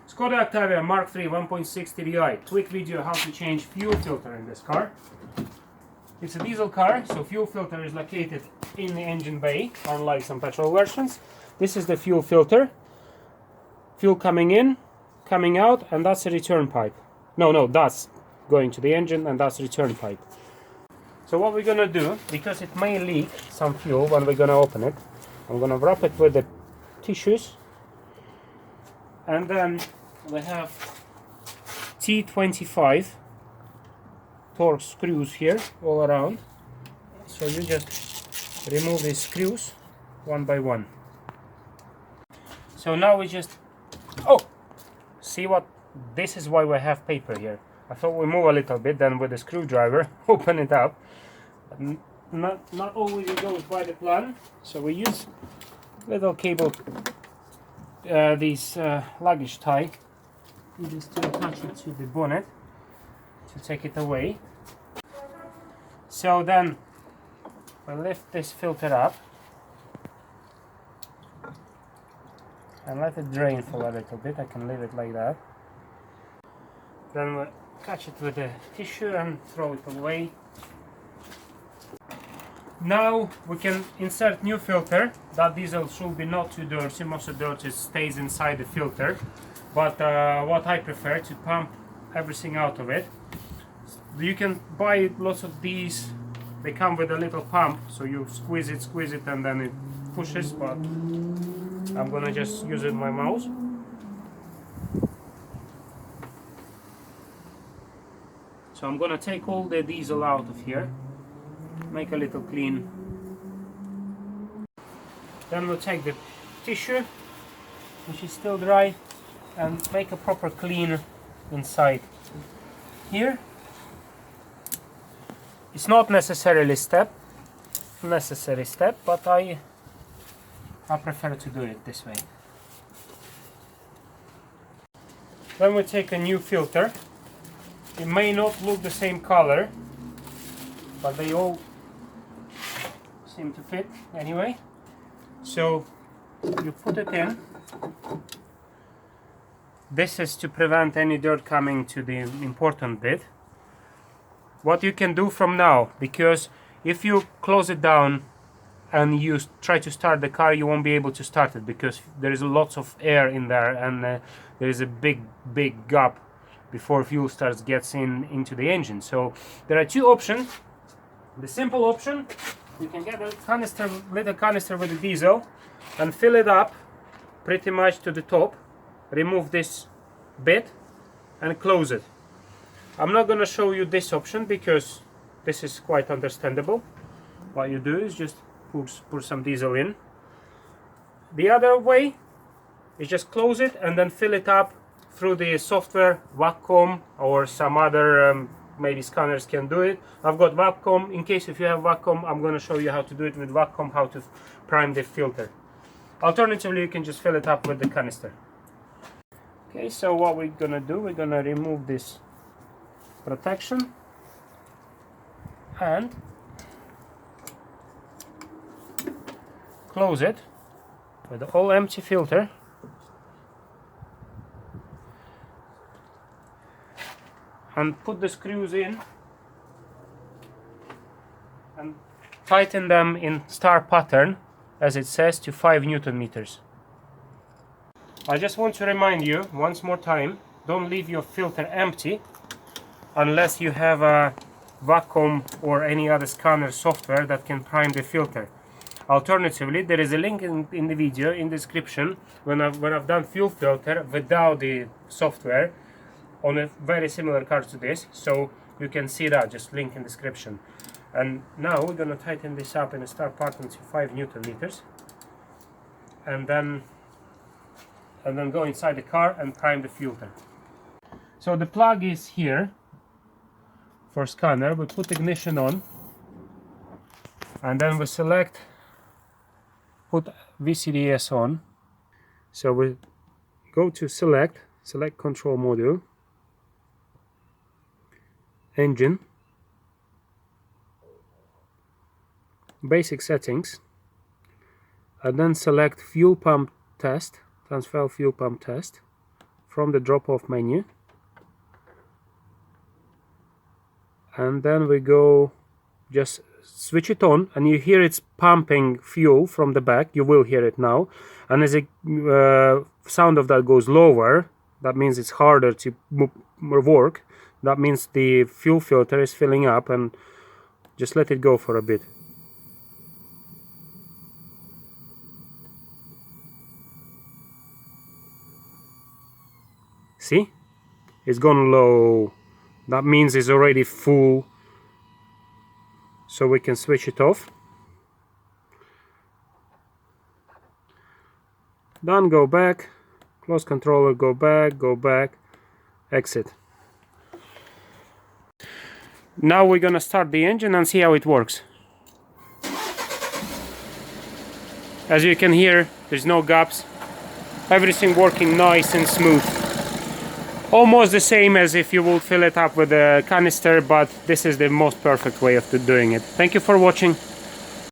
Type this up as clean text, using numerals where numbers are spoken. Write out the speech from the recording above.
Skoda Octavia Mk3 1.6 TDI. Quick video how to change fuel filter in this car. It's a diesel car, so fuel filter is located in the engine bay, unlike some petrol versions. This is the fuel filter. Fuel coming in, coming out, and that's a return pipe. No, that's going to the engine, and that's return pipe. So what we're gonna do, because it may leak some fuel when we're gonna open it, I'm gonna wrap it with the tissues, and then we have T25 torque screws here all around. So you just remove these screws one by one. So now we just see what this is, why we have paper here. I thought we move a little bit, then with the screwdriver open it up. But not always it goes by the plan, so we use little cable, these luggage tie, just to attach it to the bonnet to take it away. So then we lift this filter up and let it drain for a little bit. I can leave it like that. Then we catch it with the tissue and throw it away. Now we can insert new filter. That diesel should be not too dirty. Most of the dirt stays inside the filter, but what I prefer to pump everything out of it. You can buy lots of these. They come with a little pump, so you squeeze it, and then it pushes. But I'm gonna just use it with my mouse. So I'm gonna take all the diesel out of here, make a little clean. Then we'll take the tissue, which is still dry, and make a proper clean inside here. It's not necessarily necessary step, but I prefer to do it this way. Then we take a new filter. It may not look the same color, but they all seem to fit anyway. So you put it in. This is to prevent any dirt coming to the important bit. What you can do from now, because if you close it down and you try to start the car, you won't be able to start it because there is lots of air in there, and there is a big gap before fuel gets into the engine. So there are two options. The simple option, you can get a little canister with the diesel and fill it up pretty much to the top, remove this bit and close it. I'm not going to show you this option because this is quite understandable. What you do is just pour some diesel in. The other way is just close it and then fill it up through the software, vacuum, or some other maybe scanners can do it. I've got vacuum. In case if you have vacuum, I'm going to show you how to do it with vacuum, how to prime the filter. Alternatively, you can just fill it up with the canister. Okay, so what we're going to do, we're going to remove this protection and close it with the all empty filter. And put the screws in and tighten them in star pattern, as it says, to 5 Newton meters. I just want to remind you once more time, don't leave your filter empty unless you have a vacuum or any other scanner software that can prime the filter. Alternatively, there is a link in the video in the description when I've done fuel filter without the software on a very similar car to this, so you can see that, just link in description. And now we're going to tighten this up in a star pattern to 5 Newton meters, and then go inside the car and prime the filter. So the plug is here for scanner. We put ignition on, and then we put VCDS on. So we go to select control module, engine, basic settings, and then select fuel pump test, transfer fuel pump test from the drop-off menu, and then we go, just switch it on, and you hear it's pumping fuel from the back. You will hear it now, and as the sound of that goes lower, that means it's harder to work. That means the fuel filter is filling up, and just let it go for a bit. See? It's gone low. That means it's already full. So we can switch it off. Done, go back. Close controller, go back, exit. Now we're gonna start the engine and see how it works. As you can hear, there's no gaps. Everything working nice and smooth. Almost the same as if you would fill it up with a canister, but this is the most perfect way of doing it. Thank you for watching.